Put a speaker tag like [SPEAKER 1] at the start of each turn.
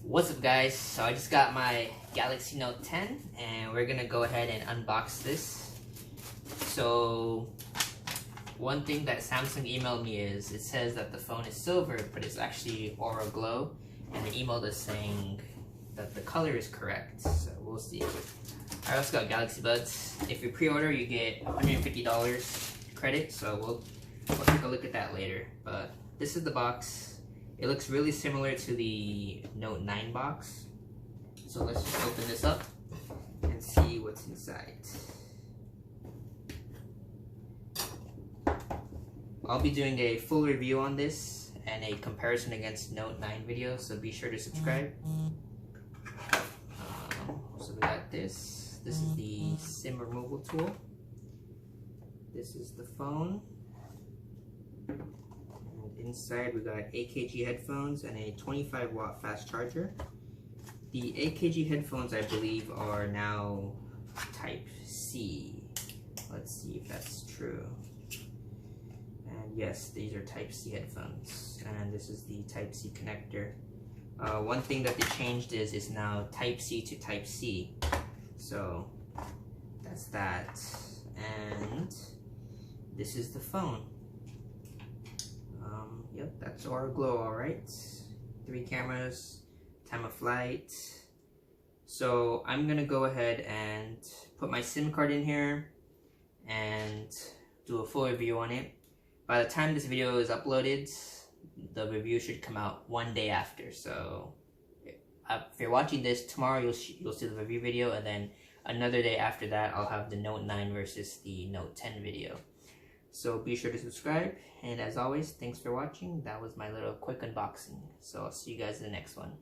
[SPEAKER 1] What's up guys, so I just got my Galaxy Note 10 and we're gonna go ahead and unbox this. So one thing that Samsung emailed me is it says that the phone is silver but it's actually Aura Glow, and the email is saying that the color is correct, so we'll see. I also got Galaxy Buds. If you pre-order you get $150 credit, so we'll take a look at that later. But this is the box. It looks really similar to the Note 9 box. So let's just open this up and see what's inside. I'll be doing a full review on this and a comparison against Note 9 video, so be sure to subscribe. So we got this. This is the SIM removal tool. This is the phone. Inside we got AKG headphones and a 25-watt fast charger. The AKG headphones, I believe, are now Type-C. Let's see if that's true. And yes, these are Type-C headphones. And this is the Type-C connector. One thing that they changed is it's now Type-C to Type-C. So that's that. And this is the phone. Yep, that's Aura Glow, alright. 3 cameras, time of flight. So I'm gonna go ahead and put my SIM card in here and do a full review on it. By the time this video is uploaded, the review should come out one day after. So if you're watching this tomorrow, you'll see the review video, and then another day after that, I'll have the Note 9 versus the Note 10 video. So be sure to subscribe, and as always, thanks for watching. That was my little quick unboxing. So I'll see you guys in the next one.